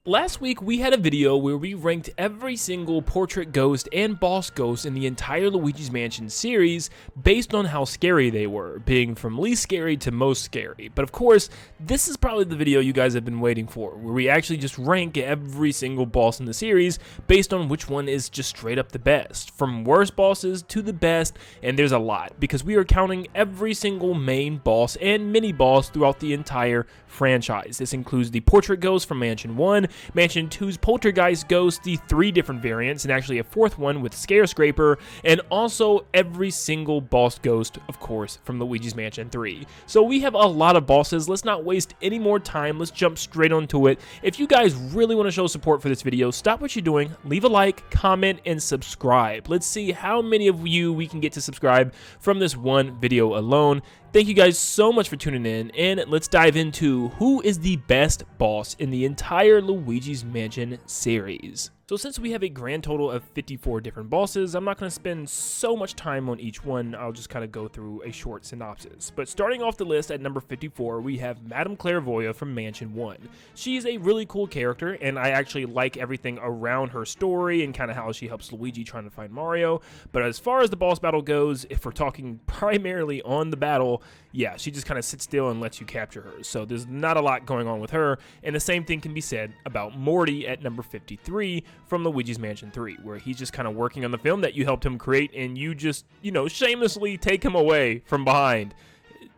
Last week, we had a video where we ranked every single portrait ghost and boss ghost in the entire Luigi's Mansion series based on how scary they were, being from least scary to most scary. But of course, this is probably the video you guys have been waiting for, where we actually just rank every single boss in the series based on which one is just straight up the best, from worst bosses to the best, and there's a lot, because we are counting every single main boss and mini boss throughout the entire franchise. This includes the portrait ghost from Mansion 1, Mansion 2's Poltergeist Ghost, the 3 different variants, and actually a 4th one with Scare Scraper, and also every single boss ghost, of course, from Luigi's Mansion 3. So we have a lot of bosses. Let's not waste any more time. Let's jump straight onto it. If you guys really want to show support for this video, stop what you're doing, leave a like, comment, and subscribe. Let's see how many of you we can get to subscribe from this one video alone. Thank you guys so much for tuning in, and let's dive into who is the best boss in the entire Luigi's Mansion series. So since we have a grand total of 54 different bosses, I'm not going to spend so much time on each one. I'll just kind of go through a short synopsis. But starting off the list at number 54, we have Madame Clairvoyant from Mansion 1. She's a really cool character, and I actually like everything around her story and kind of how she helps Luigi trying to find Mario. But as far as the boss battle goes, if we're talking primarily on the battle, yeah, she just kind of sits still and lets you capture her. So there's not a lot going on with her. And the same thing can be said about Morty at number 53 from Luigi's Mansion 3, where he's just kind of working on the film that you helped him create, and you just, shamelessly take him away from behind.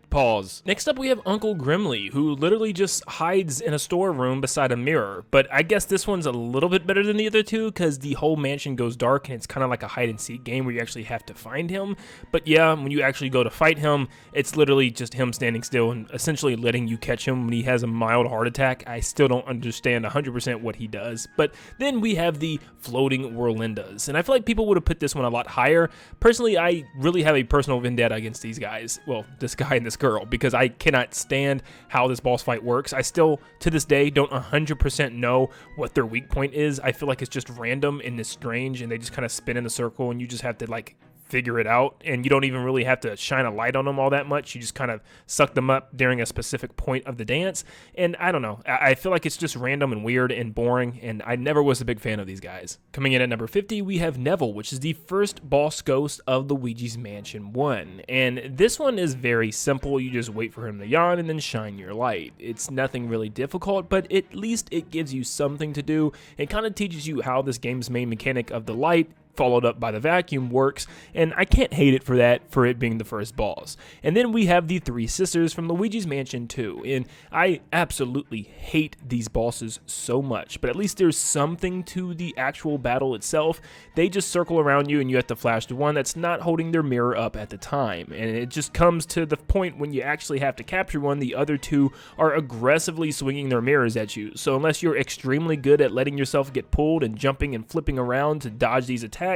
Pause. Next up, we have Uncle Grimly, who literally just hides in a storeroom beside a mirror. But I guess this one's a little bit better than the other two, because the whole mansion goes dark, and it's kind of like a hide-and-seek game where you actually have to find him. But yeah, when you actually go to fight him, it's literally just him standing still and essentially letting you catch him when he has a mild heart attack. I still don't understand 100% what he does. But then we have the floating Whirlindas, and I feel like people would have put this one a lot higher. Personally, I really have a personal vendetta against these guys. Well, this guy and this girl, because I cannot stand how this boss fight works. I still, to this day, don't 100% know what their weak point is. I feel like it's just random and it's strange, and they just kind of spin in a circle, and you just have to, figure it out, and you don't even really have to shine a light on them all that much. You just kind of suck them up during a specific point of the dance, and I don't know. I feel like it's just random and weird and boring, and I never was a big fan of these guys. Coming in at number 50, we have Neville, which is the first boss ghost of Luigi's Mansion 1, and this one is very simple. You just wait for him to yawn and then shine your light. It's nothing really difficult, but at least it gives you something to do. It kind of teaches you how this game's main mechanic of the light followed up by the vacuum works, and I can't hate it for that, for it being the first boss. And then we have the 3 sisters from Luigi's Mansion 2, and I absolutely hate these bosses so much, but at least there's something to the actual battle itself. They just circle around you, and you have to flash the one that's not holding their mirror up at the time, and it just comes to the point when you actually have to capture one, the other 2 are aggressively swinging their mirrors at you. So unless you're extremely good at letting yourself get pulled and jumping and flipping around to dodge these attacks,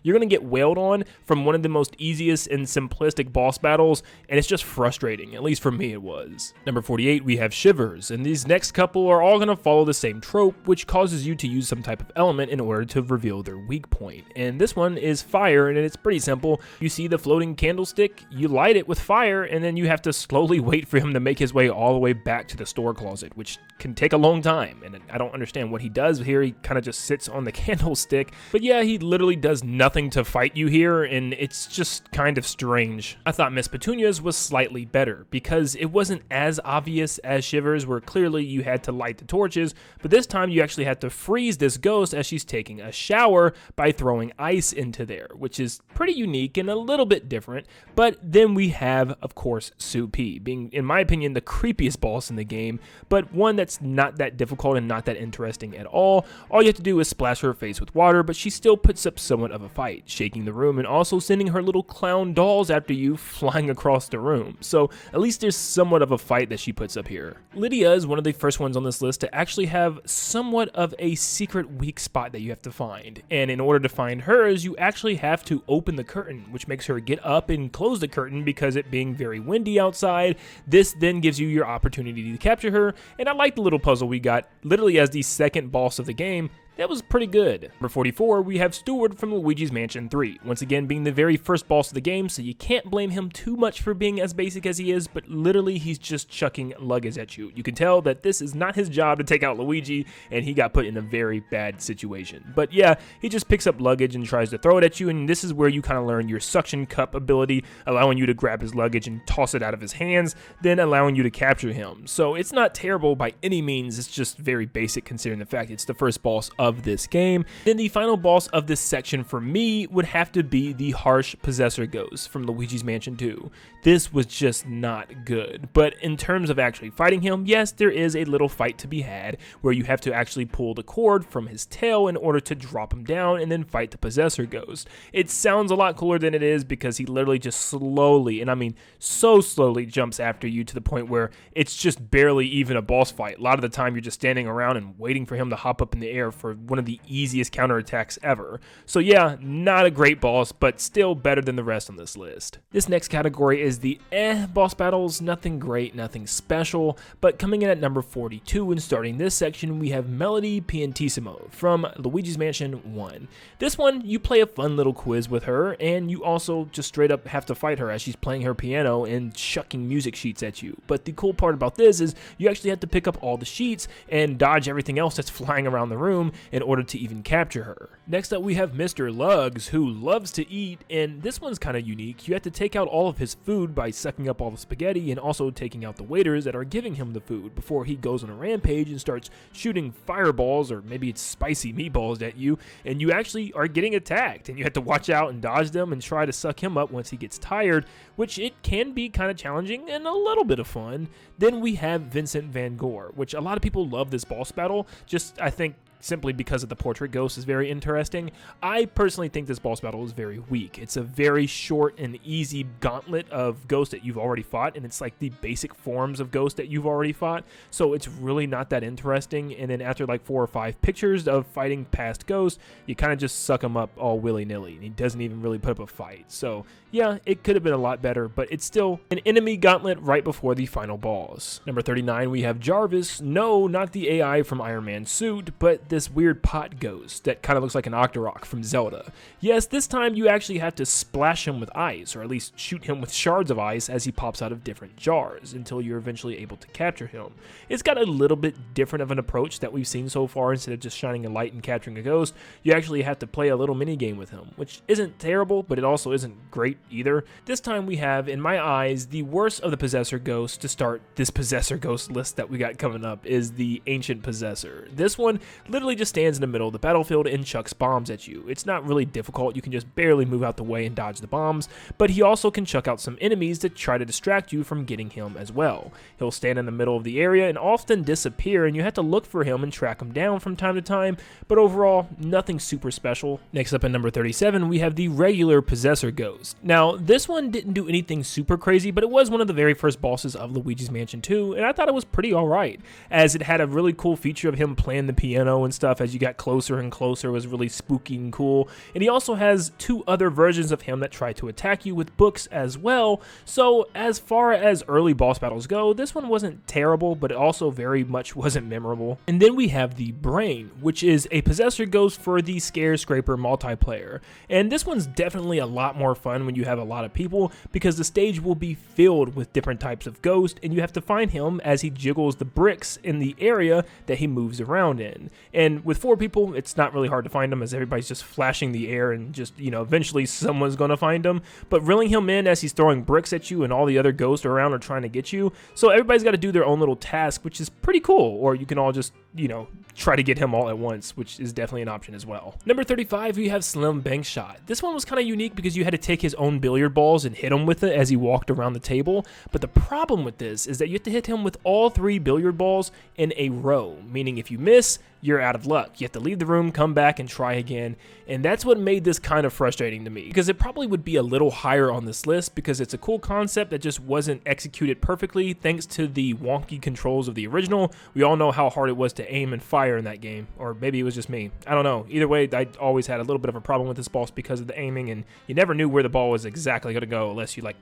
you're going to get wailed on from one of the most easiest and simplistic boss battles, and it's just frustrating. At least for me it was. Number 48, we have Shivers, and these next couple are all going to follow the same trope, which causes you to use some type of element in order to reveal their weak point. And this one is fire, and it's pretty simple. You see the floating candlestick, you light it with fire, and then you have to slowly wait for him to make his way all the way back to the store closet, which can take a long time, and I don't understand what he does here. He kind of just sits on the candlestick, but yeah, he literally does nothing to fight you here, and it's just kind of strange. I thought Miss Petunia's was slightly better, because it wasn't as obvious as Shivers, where clearly you had to light the torches, but this time you actually had to freeze this ghost as she's taking a shower by throwing ice into there, which is pretty unique and a little bit different. But then we have, of course, Sue P, being, in my opinion, the creepiest boss in the game, but one that's not that difficult and not that interesting at all. All you have to do is splash her face with water, but she still puts up somewhat of a fight, shaking the room and also sending her little clown dolls after you flying across the room. So at least there's somewhat of a fight that she puts up here. Lydia is one of the first ones on this list to actually have somewhat of a secret weak spot that you have to find. And in order to find hers, you actually have to open the curtain, which makes her get up and close the curtain because it being very windy outside. This then gives you your opportunity to capture her, and I like the little puzzle we got literally as the second boss of the game. that was pretty good. Number 44, we have Steward from Luigi's Mansion 3, once again being the very first boss of the game, so you can't blame him too much for being as basic as he is, but literally he's just chucking luggage at you. You can tell that this is not his job to take out Luigi, and he got put in a very bad situation. But yeah, he just picks up luggage and tries to throw it at you, and this is where you kind of learn your suction cup ability, allowing you to grab his luggage and toss it out of his hands, then allowing you to capture him. So it's not terrible by any means, it's just very basic considering the fact it's the first boss of this game. Then the final boss of this section for me would have to be the Harsh Possessor Ghost from Luigi's Mansion 2. This was just not good, but in terms of actually fighting him, yes, there is a little fight to be had where you have to actually pull the cord from his tail in order to drop him down and then fight the Possessor Ghost. It sounds a lot cooler than it is because he literally just slowly, and I mean so slowly, jumps after you to the point where it's just barely even a boss fight. A lot of the time you're just standing around and waiting for him to hop up in the air for one of the easiest counterattacks ever. So yeah, not a great boss, but still better than the rest on this list. This next category is the boss battles. Nothing great, nothing special, but coming in at number 42 and starting this section, we have Melody Piantissimo from Luigi's Mansion 1. This one, you play a fun little quiz with her, and you also just straight up have to fight her as she's playing her piano and chucking music sheets at you. But the cool part about this is you actually have to pick up all the sheets and dodge everything else that's flying around the room in order to even capture her. Next up, we have Mr. Lugs, who loves to eat, and this one's kind of unique. You have to take out all of his food by sucking up all the spaghetti and also taking out the waiters that are giving him the food before he goes on a rampage and starts shooting fireballs, or maybe it's spicy meatballs at you, and you actually are getting attacked, and you have to watch out and dodge them and try to suck him up once he gets tired, which it can be kind of challenging and a little bit of fun. Then we have Vincent Van Gogh, which a lot of people love this boss battle, just I think simply because of the portrait ghost is very interesting. I personally think this boss battle is very weak. It's a very short and easy gauntlet of ghosts that you've already fought, and it's like the basic forms of ghosts that you've already fought, so it's really not that interesting. And then after like 4 or 5 pictures of fighting past ghosts, you kind of just suck him up all willy-nilly, and he doesn't even really put up a fight. So yeah, it could have been a lot better, but it's still an enemy gauntlet right before the final boss. Number 39, we have Jarvis. No, not the AI from Iron Man's suit, but this weird pot ghost that kind of looks like an Octorok from Zelda. Yes, this time you actually have to splash him with ice, or at least shoot him with shards of ice as he pops out of different jars until you're eventually able to capture him. It's got a little bit different of an approach that we've seen so far. Instead of just shining a light and capturing a ghost, you actually have to play a little mini game with him, which isn't terrible, but it also isn't great either. This time we have, in my eyes, the worst of the Possessor Ghosts to start this Possessor Ghost list that we got coming up is the Ancient Possessor. This one literally just stands in the middle of the battlefield and chucks bombs at you. It's not really difficult, you can just barely move out the way and dodge the bombs, but he also can chuck out some enemies that try to distract you from getting him as well. He'll stand in the middle of the area and often disappear, and you have to look for him and track him down from time to time, but overall, nothing super special. Next up at number 37, we have the regular Possessor Ghost. Now, this one didn't do anything super crazy, but it was one of the very first bosses of Luigi's Mansion 2, and I thought it was pretty alright, as it had a really cool feature of him playing the piano and stuff as you got closer and closer. It was really spooky and cool, and he also has 2 other versions of him that try to attack you with books as well. So as far as early boss battles go, this one wasn't terrible, but it also very much wasn't memorable. And then we have the Brain, which is a Possessor Ghost for the Scare Scraper multiplayer, and this one's definitely a lot more fun when you have a lot of people, because the stage will be filled with different types of ghosts, and you have to find him as he jiggles the bricks in the area that he moves around in. And with 4 people, it's not really hard to find him, as everybody's just flashing the air and just, you know, eventually someone's going to find him. But reeling him in as he's throwing bricks at you and all the other ghosts around are trying to get you. So everybody's got to do their own little task, which is pretty cool. Or you can all just, you know, try to get him all at once, which is definitely an option as well. Number 35, we have Slim Bank Shot. This one was kind of unique because you had to take his own billiard balls and hit him with it as he walked around the table. But the problem with this is that you have to hit him with all 3 billiard balls in a row, meaning if you miss, you're out of luck. You have to leave the room, come back, and try again. And that's what made this kind of frustrating to me, because it probably would be a little higher on this list because it's a cool concept that just wasn't executed perfectly thanks to the wonky controls of the original. We all know how hard it was to aim and fire in that game, or maybe it was just me. I don't know. Either way, I always had a little bit of a problem with this boss because of the aiming, and you never knew where the ball was exactly going to go unless you like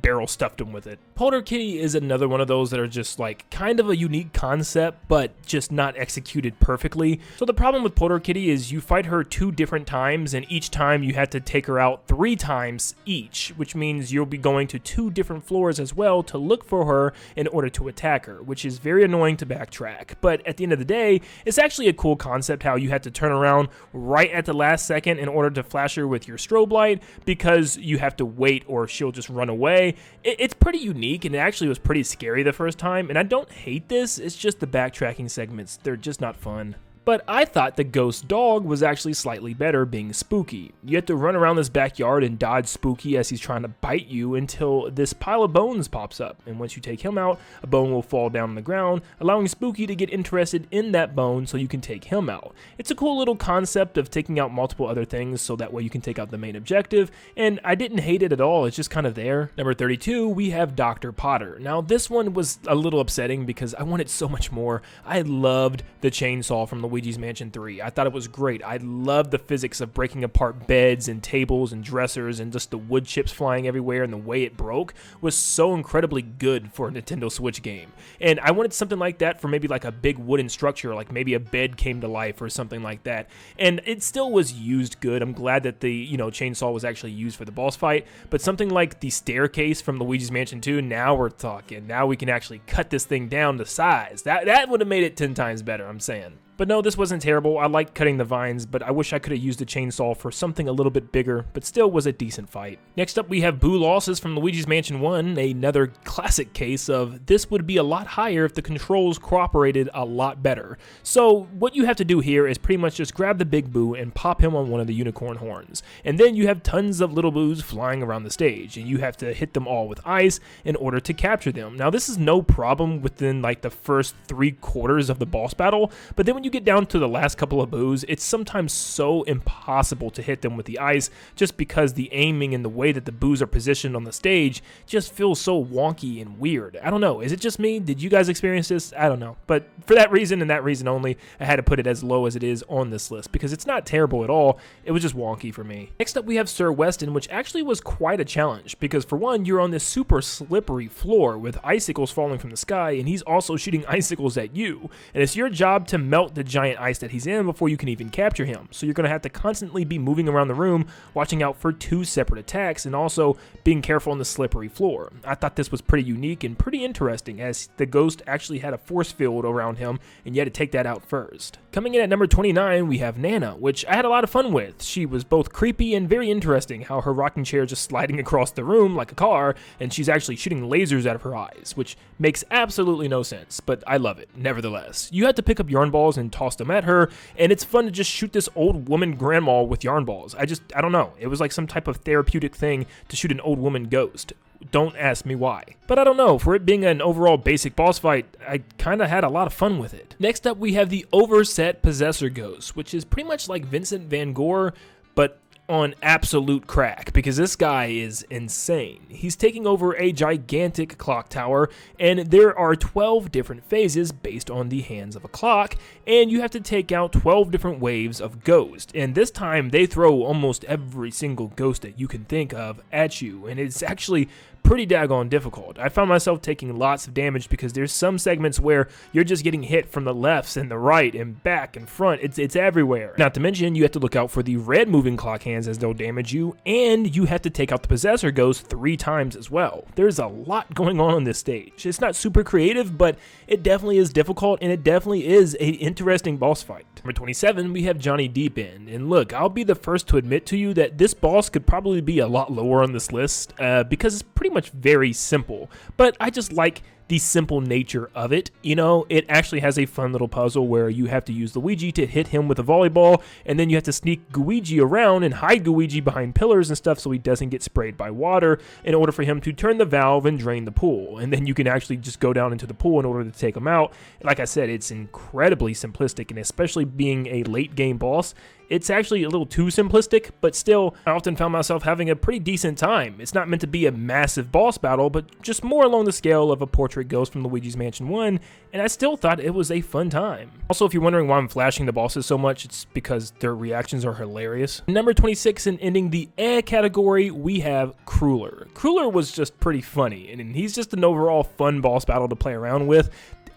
barrel stuffed him with it. Polter Kitty is another one of those that are just like kind of a unique concept, but just not executed perfectly. So the problem with Polter Kitty is you fight her 2 different times, and each time you have to take her out 3 times each, which means you'll be going to 2 different floors as well to look for her in order to attack her, which is very annoying to backtrack. But at the end of the day, it's actually a cool concept how you have to turn around right at the last second in order to flash her with your strobe light, because you have to wait or she'll just run away. It's pretty unique, and it actually was pretty scary the first time, and I don't hate this, it's just the backtracking segments, they're just not fun. But I thought the ghost dog was actually slightly better, being Spooky. You have to run around this backyard and dodge Spooky as he's trying to bite you until this pile of bones pops up, and once you take him out, a bone will fall down on the ground, allowing Spooky to get interested in that bone so you can take him out. It's a cool little concept of taking out multiple other things so that way you can take out the main objective, and I didn't hate it at all, it's just kind of there. Number 32, we have Dr. Potter. Now this one was a little upsetting because I wanted so much more. I loved the chainsaw from Luigi's Mansion 3. I thought it was great. I loved the physics of breaking apart beds and tables and dressers, and just the wood chips flying everywhere, and the way it broke was so incredibly good for a Nintendo Switch game. And I wanted something like that for maybe like a big wooden structure, like maybe a bed came to life or something like that. And it still was used good. I'm glad that the, chainsaw was actually used for the boss fight, but something like the staircase from Luigi's Mansion 2, now we're talking. Now we can actually cut this thing down to size. That would have made it 10 times better, I'm saying. But no, this wasn't terrible. I liked cutting the vines, but I wish I could have used the chainsaw for something a little bit bigger, but still was a decent fight. Next up, we have Boo Losses from Luigi's Mansion 1, another classic case of this would be a lot higher if the controls cooperated a lot better. So what you have to do here is pretty much just grab the big Boo and pop him on one of the unicorn horns. And then you have tons of little Boos flying around the stage, and you have to hit them all with ice in order to capture them. Now this is no problem within like the first 3/4 of the boss battle, but then when you get down to the last couple of Boos, it's sometimes so impossible to hit them with the ice just because the aiming and the way that the Boos are positioned on the stage just feels so wonky and weird. I don't know, is it just me? Did you guys experience this? I don't know, but for that reason and that reason only, I had to put it as low as it is on this list because it's not terrible at all, it was just wonky for me. Next up we have Sir Weston, which actually was quite a challenge because for one, you're on this super slippery floor with icicles falling from the sky, and he's also shooting icicles at you, and it's your job to melt the giant ice that he's in before you can even capture him. So you're going to have to constantly be moving around the room, watching out for 2 separate attacks, and also being careful on the slippery floor. I thought this was pretty unique and pretty interesting, as the ghost actually had a force field around him, and you had to take that out first. Coming in at number 29, we have Nana, which I had a lot of fun with. She was both creepy and very interesting, how her rocking chair is just sliding across the room like a car, and she's actually shooting lasers out of her eyes, which makes absolutely no sense, but I love it, nevertheless. You have to pick up yarn balls and toss them at her, and it's fun to just shoot this old woman grandma with yarn balls. I don't know, it was like some type of therapeutic thing to shoot an old woman ghost. Don't ask me why. But I don't know, for it being an overall basic boss fight, I kinda had a lot of fun with it. Next up we have the Overset Possessor Ghost, which is pretty much like Vincent Van Gogh, but on absolute crack, because this guy is insane. He's taking over a gigantic clock tower, and there are 12 different phases based on the hands of a clock, and you have to take out 12 different waves of ghosts, and this time they throw almost every single ghost that you can think of at you, and it's actually pretty daggone difficult. I found myself taking lots of damage because there's some segments where you're just getting hit from the lefts and the right and back and front. It's everywhere. Not to mention, you have to look out for the red moving clock hands as they'll damage you, and you have to take out the Possessor Ghost 3 times as well. There's a lot going on this stage. It's not super creative, but it definitely is difficult, and it definitely is an interesting boss fight. Number 27, we have Johnny Deepend, and look, I'll be the first to admit to you that this boss could probably be a lot lower on this list because it's pretty much very simple, but I just like the simple nature of it. You know, it actually has a fun little puzzle where you have to use Luigi to hit him with a volleyball, and then you have to sneak Luigi around and hide Luigi behind pillars and stuff so he doesn't get sprayed by water in order for him to turn the valve and drain the pool, and then you can actually just go down into the pool in order to take him out. Like I said, it's incredibly simplistic, and especially being a late game boss, It's actually a little too simplistic, but still, I often found myself having a pretty decent time. It's not meant to be a massive boss battle, but just more along the scale of a portrait ghost from Luigi's Mansion 1, and I still thought it was a fun time. Also, if you're wondering why I'm flashing the bosses so much, it's because their reactions are hilarious. Number 26, and ending the category, we have Crueler. Crueler was just pretty funny, and he's just an overall fun boss battle to play around with.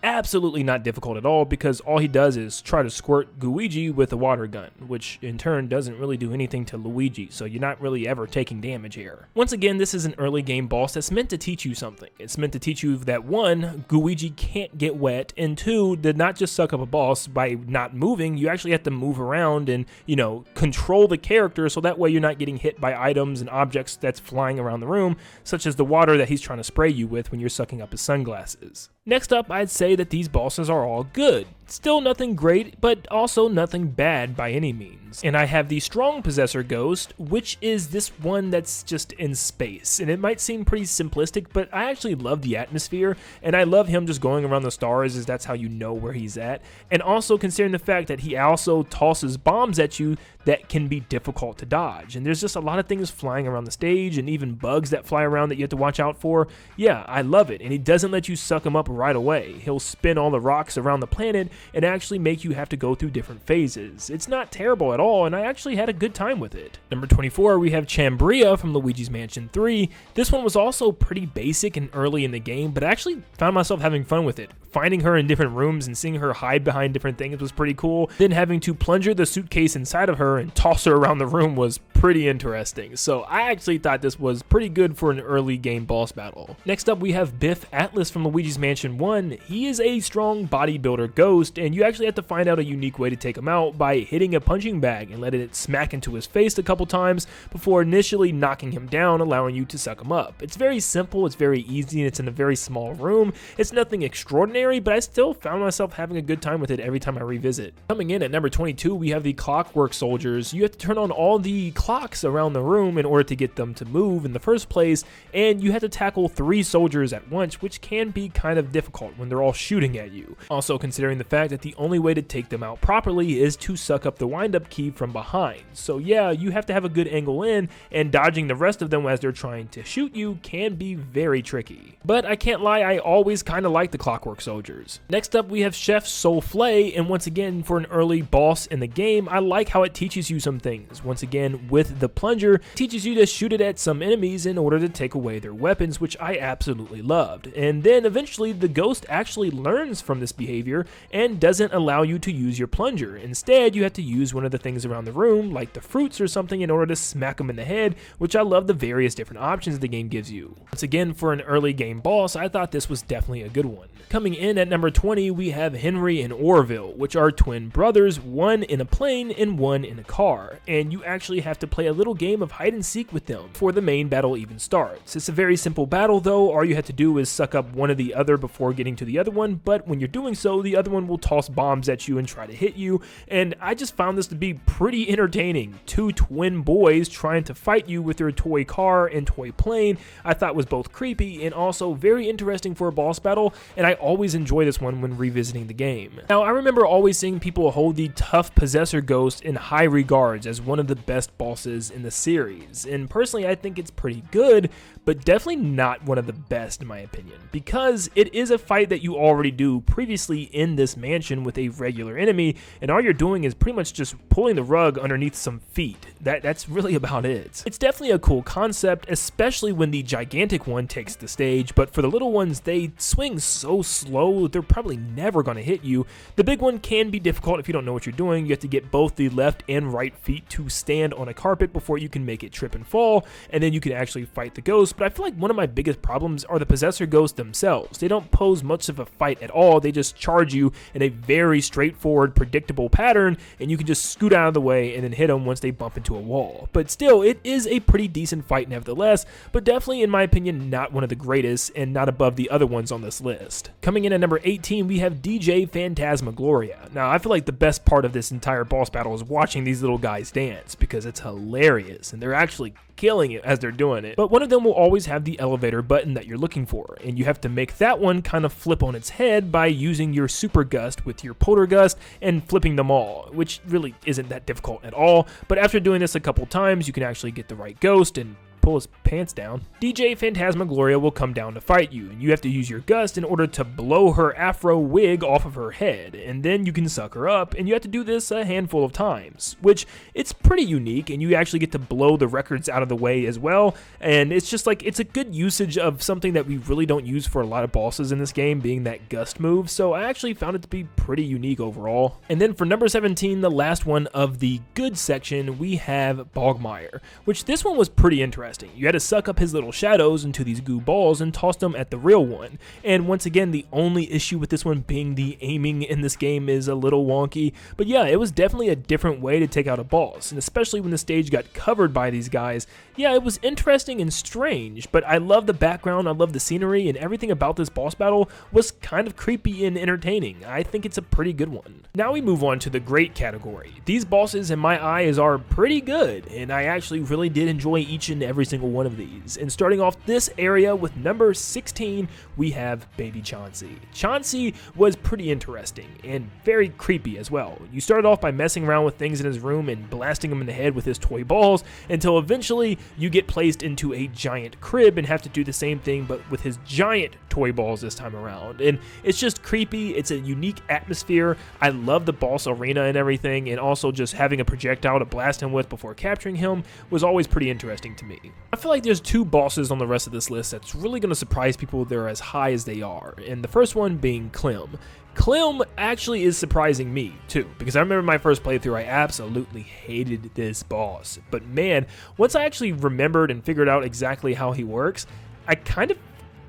Absolutely not difficult at all, because all he does is try to squirt Luigi with a water gun, which in turn doesn't really do anything to Luigi, so you're not really ever taking damage here. Once again, this is an early game boss that's meant to teach you something. It's meant to teach you that 1, Luigi can't get wet, and 2, to not just suck up a boss by not moving, you actually have to move around and, you know, control the character so that way you're not getting hit by items and objects that's flying around the room, such as the water that he's trying to spray you with when you're sucking up his sunglasses. Next up, I'd say that these bosses are all good. Still nothing great, but also nothing bad by any means. And I have the Strong Possessor Ghost, which is this one that's just in space. And it might seem pretty simplistic, but I actually love the atmosphere, and I love him just going around the stars, as that's how you know where he's at. And also considering the fact that he also tosses bombs at you that can be difficult to dodge. And there's just a lot of things flying around the stage, and even bugs that fly around that you have to watch out for. Yeah, I love it, and he doesn't let you suck him up right away. He'll spin all the rocks around the planet and actually make you have to go through different phases. It's not terrible at all, and I actually had a good time with it. Number 24, we have Chambria from Luigi's Mansion 3. This one was also pretty basic and early in the game, but I actually found myself having fun with it. Finding her in different rooms and seeing her hide behind different things was pretty cool. Then having to plunger the suitcase inside of her and toss her around the room was pretty interesting. So I actually thought this was pretty good for an early game boss battle. Next up, we have Biff Atlas from Luigi's Mansion 1. He is a strong bodybuilder ghost, and you actually have to find out a unique way to take him out by hitting a punching bag and letting it smack into his face a couple times before initially knocking him down, allowing you to suck him up. It's very simple, it's very easy, and it's in a very small room. It's nothing extraordinary, but I still found myself having a good time with it every time I revisit. Coming in at number 22, we have the Clockwork Soldiers. You have to turn on all the clocks around the room in order to get them to move in the first place, and you have to tackle 3 soldiers at once, which can be kind of difficult when they're all shooting at you. Also considering the fact that the only way to take them out properly is to suck up the wind-up key from behind. So yeah, you have to have a good angle in, and dodging the rest of them as they're trying to shoot you can be very tricky. But I can't lie, I always kind of like the Clockwork Soldiers. Next up, we have Chef Soufflé, and once again, for an early boss in the game, I like how it teaches you some things. Once again, with the plunger, it teaches you to shoot it at some enemies in order to take away their weapons, which I absolutely loved. And then eventually, the ghost actually learns from this behavior and doesn't allow you to use your plunger. Instead, you have to use one of the things around the room, like the fruits or something, in order to smack them in the head, which I love the various different options the game gives you. Once again, for an early game boss, I thought this was definitely a good one. Coming in at number 20, we have Henry and Orville, which are twin brothers, one in a plane and one in a car, and you actually have to play a little game of hide and seek with them before the main battle even starts. It's a very simple battle though. All you have to do is suck up one of the other before getting to the other one, but when you're doing so, the other one will toss bombs at you and try to hit you, and I just found this to be pretty entertaining. 2 twin boys trying to fight you with their toy car and toy plane, I thought was both creepy and also very interesting for a boss battle, and I always enjoy this one when revisiting the game. Now, I remember always seeing people hold the Tough Possessor Ghost in high regards as one of the best bosses in the series, and personally I think it's pretty good, but definitely not one of the best in my opinion, because it is a fight that you already do previously in this mansion with a regular enemy, and all you're doing is pretty much just pulling the rug underneath some feet. That's really about it. It's definitely a cool concept, especially when the gigantic one takes the stage, but for the little ones, they swing so slow, they're probably never going to hit you. The big one can be difficult if you don't know what you're doing. You have to get both the left and right feet to stand on a carpet before you can make it trip and fall, and then you can actually fight the ghost. But I feel like one of my biggest problems are the Possessor Ghosts themselves. They don't pose much of a fight at all. They just charge you in a very straightforward, predictable pattern, and you can just scoot out of the way and then hit them once they bump into a wall. But still, it is a pretty decent fight nevertheless, but definitely, in my opinion, not one of the greatest and not above the other ones on this list. Coming Coming in at number 18, we have DJ Phantasmagoria. Now, I feel like the best part of this entire boss battle is watching these little guys dance, because it's hilarious, and they're actually killing it as they're doing it. But one of them will always have the elevator button that you're looking for, and you have to make that one kind of flip on its head by using your super gust with your poltergust and flipping them all, which really isn't that difficult at all. But after doing this a couple times, you can actually get the right ghost and pull his pants down. DJ Phantasmagoria will come down to fight you, and you have to use your gust in order to blow her afro wig off of her head, and then you can suck her up, and you have to do this a handful of times, which it's pretty unique, and you actually get to blow the records out of the way as well, and it's just like, it's a good usage of something that we really don't use for a lot of bosses in this game, being that gust move, so I actually found it to be pretty unique overall. And then for number 17, the last one of the good section, we have Bogmire, which this one was pretty interesting. You had to suck up his little shadows into these goo balls and toss them at the real one. And once again, the only issue with this one being the aiming in this game is a little wonky. But yeah, it was definitely a different way to take out a boss. And especially when the stage got covered by these guys, yeah, it was interesting and strange. But I love the background, I love the scenery, and everything about this boss battle was kind of creepy and entertaining. I think it's a pretty good one. Now we move on to the great category. These bosses in my eyes are pretty good, and I actually really did enjoy each and every single one of these. And starting off this area with number 16, we have Baby Chauncey. Chauncey was pretty interesting and very creepy as well. You started off by messing around with things in his room and blasting him in the head with his toy balls until eventually you get placed into a giant crib and have to do the same thing but with his giant toy balls this time around. And it's just creepy. It's a unique atmosphere. I love the boss arena and everything, and also just having a projectile to blast him with before capturing him was always pretty interesting to me. I feel like there's two bosses on the rest of this list that's really going to surprise people. They're as high as they are, and the first one being Clem. Clem actually is surprising me too, because I remember my first playthrough, I absolutely hated this boss. But man, once I actually remembered and figured out exactly how he works, I kind of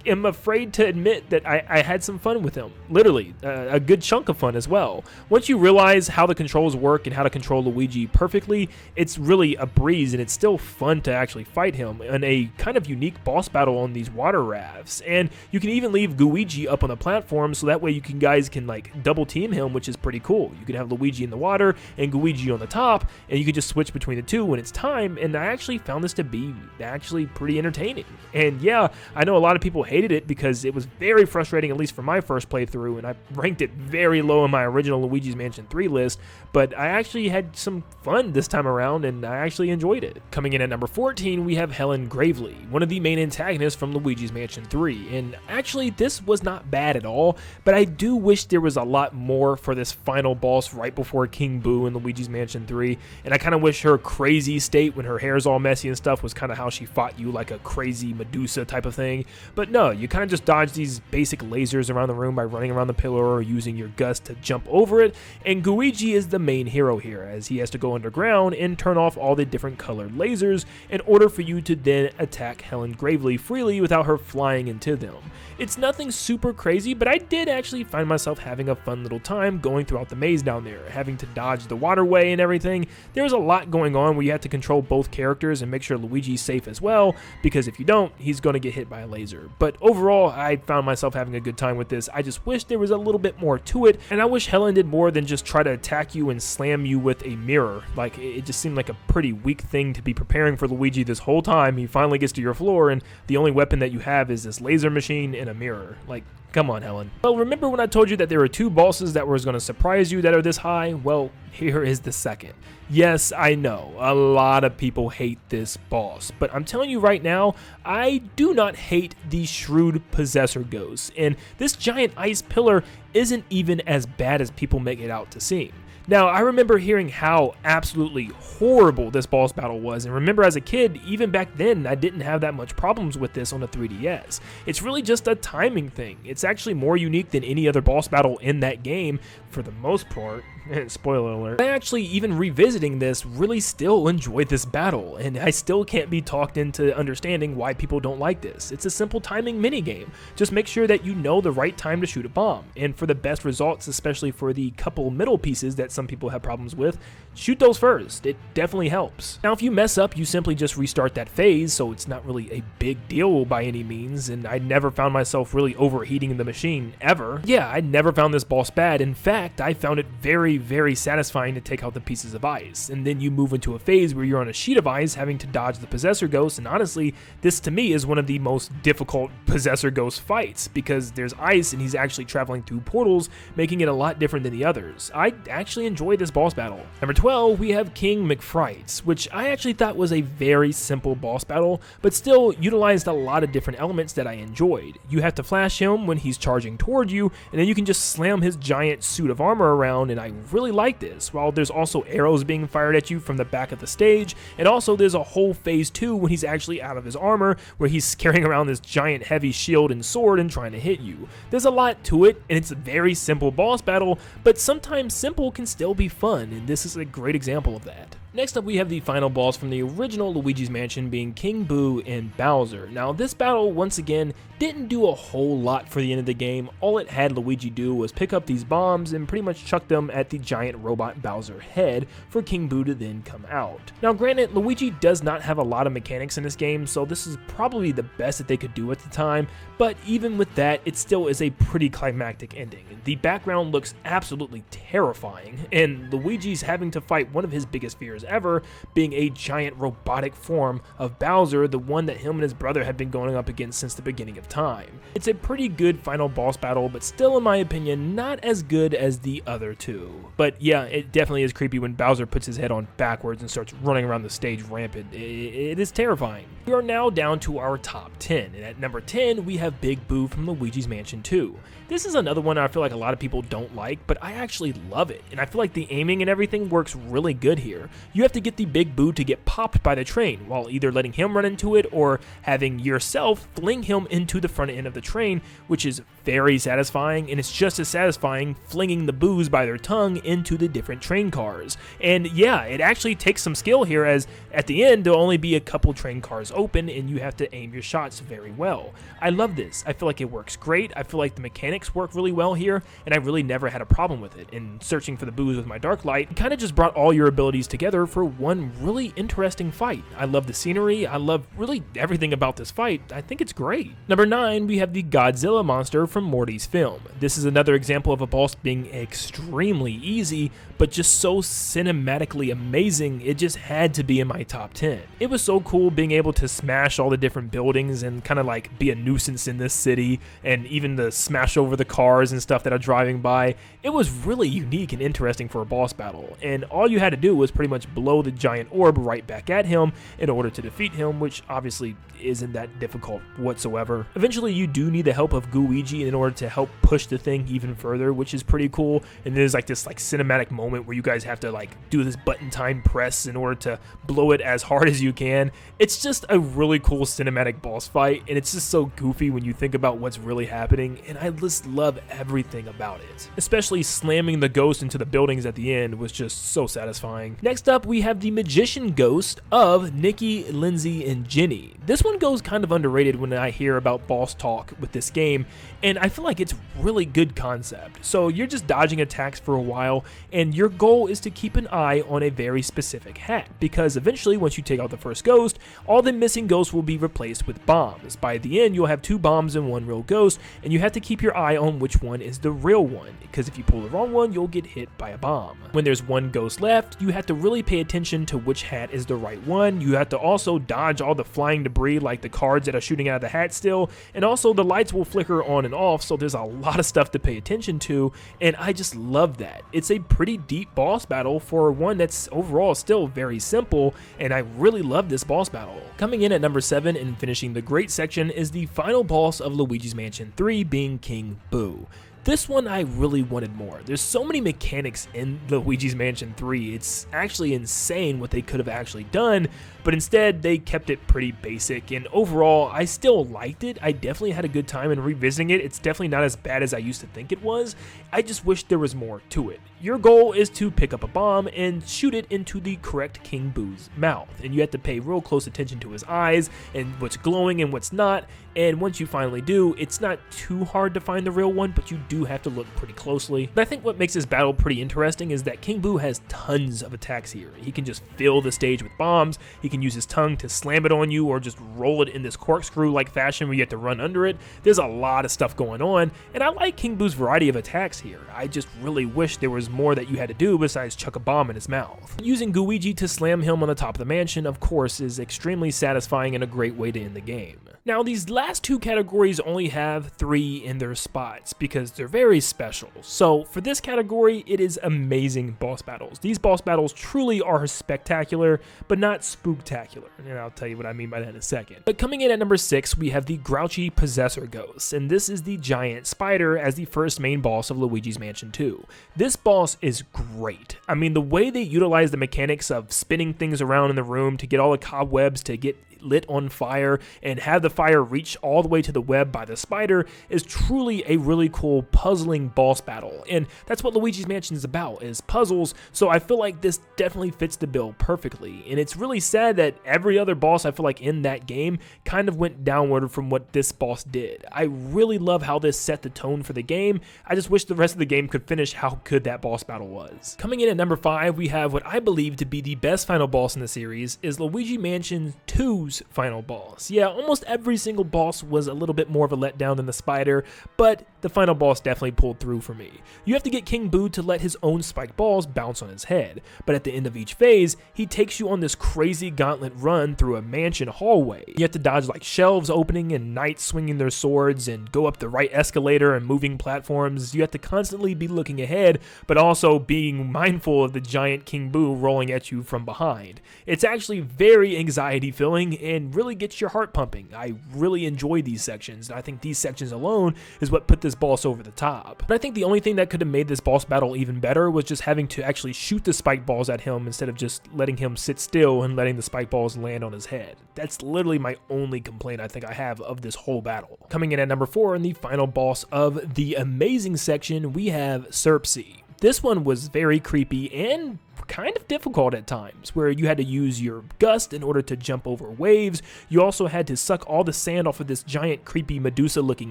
am afraid to admit that I had some fun with him. Literally, a good chunk of fun as well. Once you realize how the controls work and how to control Luigi perfectly, it's really a breeze, and it's still fun to actually fight him in a kind of unique boss battle on these water rafts. And you can even leave Luigi up on the platform, so that way you guys can like double team him, which is pretty cool. You can have Luigi in the water and Luigi on the top, and you can just switch between the two when it's time. And I actually found this to be actually pretty entertaining. And yeah, I know a lot of people hated it because it was very frustrating, at least for my first playthrough, and I ranked it very low in my original Luigi's Mansion 3 list, but I actually had some fun this time around, and I actually enjoyed it. Coming in at number 14, we have Helen Gravely, one of the main antagonists from Luigi's Mansion 3, and actually this was not bad at all, but I do wish there was a lot more for this final boss right before King Boo in Luigi's Mansion 3, and I kind of wish her crazy state when her hair's all messy and stuff was kind of how she fought you, like a crazy Medusa type of thing. But no, you kind of just dodge these basic lasers around the room by running around the pillar or using your gust to jump over it, and Luigi is the main hero here, as he has to go underground and turn off all the different colored lasers in order for you to then attack Helen Gravely freely without her flying into them. It's nothing super crazy, but I did actually find myself having a fun little time going throughout the maze down there, having to dodge the waterway and everything. There's a lot going on where you have to control both characters and make sure Luigi's safe as well, because if you don't, he's going to get hit by a laser. But overall, I found myself having a good time with this. I just wish there was a little bit more to it, and I wish Helen did more than just try to attack you and slam you with a mirror. Like, it just seemed like a pretty weak thing to be preparing for Luigi this whole time. He finally gets to your floor, and the only weapon that you have is this laser machine and a mirror. Like, come on, Helen. Well, remember when I told you that there were two bosses that were going to surprise you that are this high? Well, here is the second. Yes, I know, a lot of people hate this boss, but I'm telling you right now, I do not hate the Shrewd Possessor Ghost, and this giant ice pillar isn't even as bad as people make it out to seem. Now, I remember hearing how absolutely horrible this boss battle was, and remember as a kid, even back then, I didn't have that much problems with this on the 3DS. It's really just a timing thing. It's actually more unique than any other boss battle in that game, for the most part, Spoiler alert. I actually, even revisiting this, really still enjoyed this battle, and I still can't be talked into understanding why people don't like this. It's a simple timing minigame. Just make sure that you know the right time to shoot a bomb, and for the best results, especially for the couple middle pieces that some people have problems with, shoot those first. It definitely helps. Now, if you mess up, you simply just restart that phase, so it's not really a big deal by any means, and I never found myself really overheating the machine, ever. Yeah, I never found this boss bad. In fact, I found it very, very satisfying to take out the pieces of ice, and then you move into a phase where you're on a sheet of ice having to dodge the Possessor Ghost, and honestly, this to me is one of the most difficult Possessor Ghost fights, because there's ice and he's actually traveling through portals, making it a lot different than the others. I actually enjoyed this boss battle. Number 12, we have King McFrights, which I actually thought was a very simple boss battle, but still utilized a lot of different elements that I enjoyed. You have to flash him when he's charging toward you, and then you can just slam his giant suit of armor around, and I really like this. While there's also arrows being fired at you from the back of the stage, and also there's a whole phase 2 when he's actually out of his armor, where he's carrying around this giant heavy shield and sword and trying to hit you. There's a lot to it, and it's a very simple boss battle, but sometimes simple can still be fun, and this is a great example of that. Next up, we have the final boss from the original Luigi's Mansion, being King Boo and Bowser. Now, this battle, once again, didn't do a whole lot for the end of the game. All it had Luigi do was pick up these bombs and pretty much chuck them at the giant robot Bowser head for King Boo to then come out. Now, granted, Luigi does not have a lot of mechanics in this game, so this is probably the best that they could do at the time, but even with that, it still is a pretty climactic ending. The background looks absolutely terrifying, and Luigi's having to fight one of his biggest fears ever, being a giant robotic form of Bowser, the one that him and his brother had been going up against since the beginning of time. It's a pretty good final boss battle, but still, in my opinion, not as good as the other two. But yeah, it definitely is creepy when Bowser puts his head on backwards and starts running around the stage rampant. It is terrifying. We are now down to our top 10, and at number 10, we have Big Boo from Luigi's Mansion 2. This is another one I feel like a lot of people don't like, but I actually love it, and I feel like the aiming and everything works really good here. You have to get the Big Boo to get popped by the train, while either letting him run into it or having yourself fling him into the front end of the train, which is very satisfying, and it's just as satisfying flinging the boos by their tongue into the different train cars. And yeah, it actually takes some skill here, as at the end there'll only be a couple train cars open and you have to aim your shots very well. I love this. I feel like it works great. I feel like the mechanics work really well here, and I really never had a problem with it. And searching for the boos with my dark light kind of just brought all your abilities together for one really interesting fight. I love the scenery. I love really everything about this fight. I think it's great. Number 9, we have the Godzilla monster from Morty's film. This is another example of a boss being extremely easy, but just so cinematically amazing, it just had to be in my top 10. It was so cool being able to smash all the different buildings and kind of like be a nuisance in this city, and even the smash over the cars and stuff that are driving by. It was really unique and interesting for a boss battle, and all you had to do was pretty much blow the giant orb right back at him in order to defeat him, which obviously isn't that difficult whatsoever. Eventually, you do need the help of Luigi in order to help push the thing even further, which is pretty cool. And there's like this cinematic moment where you guys have to do this button time press in order to blow it as hard as you can. It's just a really cool cinematic boss fight, and it's just so goofy when you think about what's really happening, and I just love everything about it. Especially slamming the ghost into the buildings at the end was just so satisfying. Next up, we have the Magician Ghost of Nikki, Lindsay, and Jenny. This one goes kind of underrated when I hear about boss talk with this game, and I feel like it's really good concept. So you're just dodging attacks for a while, and your goal is to keep an eye on a very specific hat, because eventually once you take out the first ghost, all the missing ghosts will be replaced with bombs. By the end, you'll have 2 bombs and 1 real ghost, and you have to keep your eye on which one is the real one, because if you pull the wrong one, you'll get hit by a bomb. When there's 1 ghost left, you have to really pay attention to which hat is the right one. You have to also dodge all the flying debris like the cards that are shooting out of the hat still, and also the lights will flicker on and off, so there's a lot of stuff to pay attention to, and I just love that. It's a pretty deep boss battle for one that's overall still very simple, and I really love this boss battle. Coming in at number 7 and finishing the great section is the final boss of Luigi's Mansion 3, being King Boo. This one I really wanted more. There's so many mechanics in Luigi's Mansion 3, it's actually insane what they could have actually done, but instead they kept it pretty basic, and overall I still liked it. I definitely had a good time in revisiting it. It's definitely not as bad as I used to think it was. I just wish there was more to it. Your goal is to pick up a bomb and shoot it into the correct King Boo's mouth, and you have to pay real close attention to his eyes and what's glowing and what's not, and once you finally do, it's not too hard to find the real one, but you do have to look pretty closely. But I think what makes this battle pretty interesting is that King Boo has tons of attacks here. He can just fill the stage with bombs, he can use his tongue to slam it on you or just roll it in this corkscrew-like fashion where you have to run under it. There's a lot of stuff going on, and I like King Boo's variety of attacks here. I just really wish there was more that you had to do besides chuck a bomb in his mouth. Using Luigi to slam him on the top of the mansion, of course, is extremely satisfying and a great way to end the game. Now, these last two categories only have 3 in their spots because they're very special. So for this category, it is amazing boss battles. These boss battles truly are spectacular, but not spooktacular, and I'll tell you what I mean by that in a second. But coming in at number 6, we have the Grouchy Possessor Ghost, and this is the giant spider as the first main boss of Luigi's Mansion 2. This boss is great. I mean, the way they utilize the mechanics of spinning things around in the room to get all the cobwebs to get lit on fire and have the fire reach all the way to the web by the spider is truly a really cool puzzling boss battle, and that's what Luigi's Mansion is about, is puzzles. So I feel like this definitely fits the bill perfectly, and it's really sad that every other boss I feel like in that game kind of went downward from what this boss did. I really love how this set the tone for the game. I just wish the rest of the game could finish how good that boss battle was. Coming in at number 5, we have what I believe to be the best final boss in the series, is Luigi Mansion 2's final boss. Yeah, almost every single boss was a little bit more of a letdown than the spider, but the final boss definitely pulled through for me. You have to get King Boo to let his own spiked balls bounce on his head, but at the end of each phase, he takes you on this crazy gauntlet run through a mansion hallway. You have to dodge like shelves opening and knights swinging their swords and go up the right escalator and moving platforms. You have to constantly be looking ahead, but also being mindful of the giant King Boo rolling at you from behind. It's actually very anxiety filling and really gets your heart pumping. I really enjoy these sections. I think these sections alone is what put this boss over the top. But I think the only thing that could have made this boss battle even better was just having to actually shoot the spike balls at him instead of just letting him sit still and letting the spike balls land on his head. That's literally my only complaint I think I have of this whole battle. Coming in at number 4, and the final boss of the amazing section, we have Serpsy. This one was very creepy and kind of difficult at times, where you had to use your gust in order to jump over waves. You also had to suck all the sand off of this giant creepy Medusa looking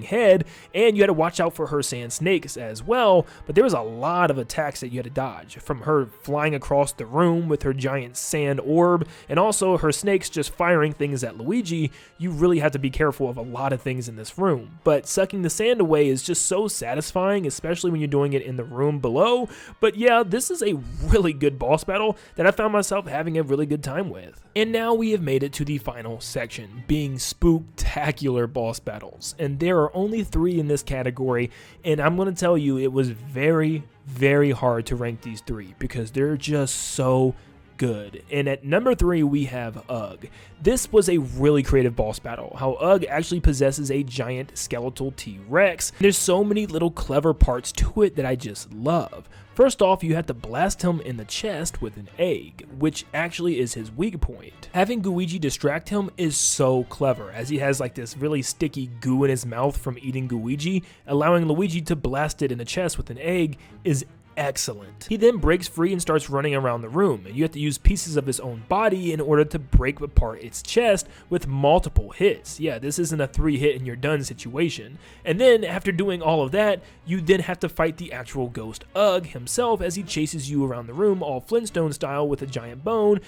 head, and you had to watch out for her sand snakes as well. But there was a lot of attacks that you had to dodge, from her flying across the room with her giant sand orb, and also her snakes just firing things at Luigi. You really have to be careful of a lot of things in this room, but sucking the sand away is just so satisfying, especially when you're doing it in the room below. But yeah, this is a really good boss battle that I found myself having a really good time with. And now we have made it to the final section, being spooktacular boss battles. And there are only 3 in this category, and I'm going to tell you it was very, very hard to rank these 3 because they're just so good. And at number 3, we have Ugg. This was a really creative boss battle, how Ugg actually possesses a giant skeletal T-Rex. There's so many little clever parts to it that I just love. First off, you have to blast him in the chest with an egg, which actually is his weak point. Having Luigi distract him is so clever, as he has like this really sticky goo in his mouth from eating Luigi. Allowing Luigi to blast it in the chest with an egg is excellent. He then breaks free and starts running around the room, and you have to use pieces of his own body in order to break apart its chest with multiple hits. Yeah, this isn't a 3-hit and you're done situation. And then after doing all of that, you then have to fight the actual ghost Ugg himself as he chases you around the room all Flintstone style with a giant bone,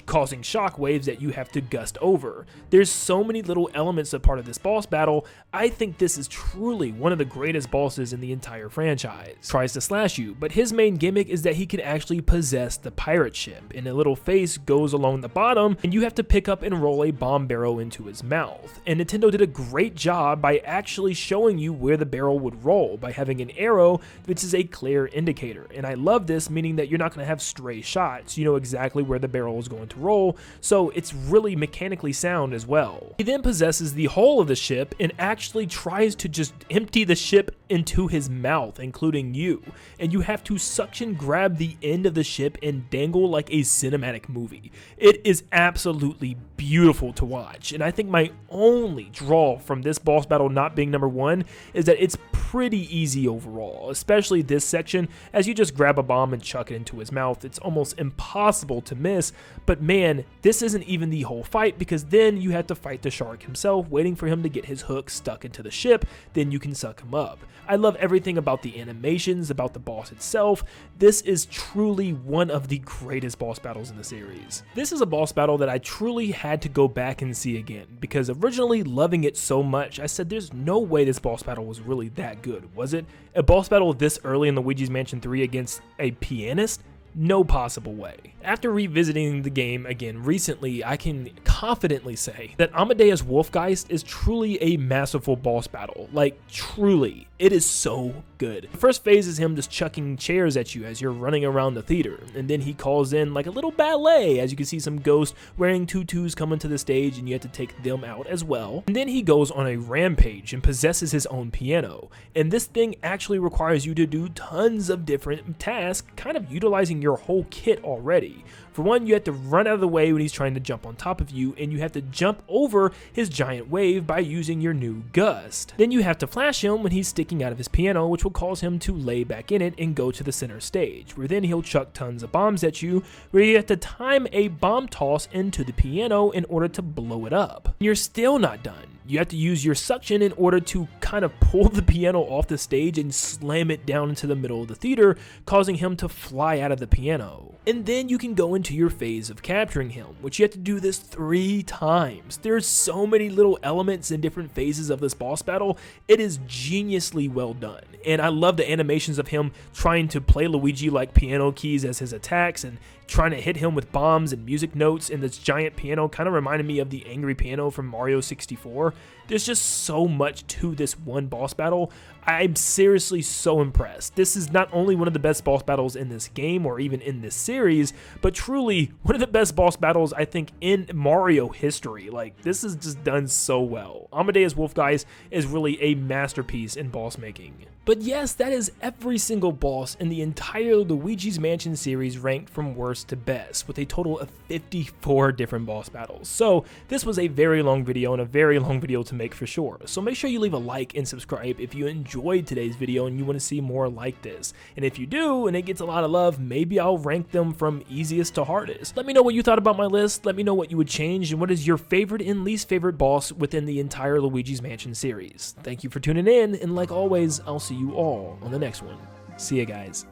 causing shockwaves that you have to gust over. There's so many little elements a part of this boss battle. I think this is truly one of the greatest bosses in the entire franchise. Tries to slash you, but his his main gimmick is that he can actually possess the pirate ship, and a little face goes along the bottom, and you have to pick up and roll a bomb barrel into his mouth. And Nintendo did a great job by actually showing you where the barrel would roll by having an arrow which is a clear indicator. And I love this, meaning that you're not going to have stray shots. You know exactly where the barrel is going to roll, so it's really mechanically sound as well. He then possesses the hull of the ship and actually tries to just empty the ship into his mouth, including you, and you have to suction grab the end of the ship and dangle like a cinematic movie. It is absolutely beautiful to watch, and I think my only draw from this boss battle not being number 1 is that it's pretty easy overall, especially this section. As you just grab a bomb and chuck it into his mouth, it's almost impossible to miss. But man, this isn't even the whole fight, because then you have to fight the shark himself, waiting for him to get his hook stuck into the ship, then you can suck him up. I love everything about the animations, about the boss itself. This is truly one of the greatest boss battles in the series. This is a boss battle that I truly had to go back and see again, because originally loving it so much, I said there's no way this boss battle was really that good, was it? A boss battle this early in Luigi's Mansion 3 against a pianist? No possible way. After revisiting the game again recently, I can confidently say that Amadeus Wolfgeist is truly a masterful boss battle. Like, truly. It is so good. The first phase is him just chucking chairs at you as you're running around the theater, and then he calls in like a little ballet, as you can see some ghosts wearing tutus come into the stage and you have to take them out as well. And then he goes on a rampage and possesses his own piano, and this thing actually requires you to do tons of different tasks, kind of utilizing your whole kit already. For one, you have to run out of the way when he's trying to jump on top of you, and you have to jump over his giant wave by using your new gust. Then you have to flash him when he's sticking out of his piano, which will cause him to lay back in it and go to the center stage, where then he'll chuck tons of bombs at you, where you have to time a bomb toss into the piano in order to blow it up. You're still not done. You have to use your suction in order to kind of pull the piano off the stage and slam it down into the middle of the theater, causing him to fly out of the piano. And then you can go into your phase of capturing him, which you have to do this 3 times. There's so many little elements in different phases of this boss battle. It is geniusly well done. And I love the animations of him trying to play Luigi like piano keys as his attacks, and trying to hit him with bombs and music notes, and this giant piano kind of reminded me of the angry piano from Mario 64. There's just so much to this one boss battle. I'm seriously so impressed. This is not only one of the best boss battles in this game or even in this series, but truly one of the best boss battles I think in Mario history. Like, this is just done so well. Amadeus Wolfgeist is really a masterpiece in boss making. But yes, that is every single boss in the entire Luigi's Mansion series ranked from worst to best, with a total of 54 different boss battles. So this was a very long video, and a very long video to make for sure. So make sure you leave a like and subscribe if you enjoyed today's video and you want to see more like this. And if you do, and it gets a lot of love, maybe I'll rank them from easiest to hardest. Let me know what you thought about my list, let me know what you would change, and what is your favorite and least favorite boss within the entire Luigi's Mansion series. Thank you for tuning in, and like always, I'll see you all on the next one. See ya, guys.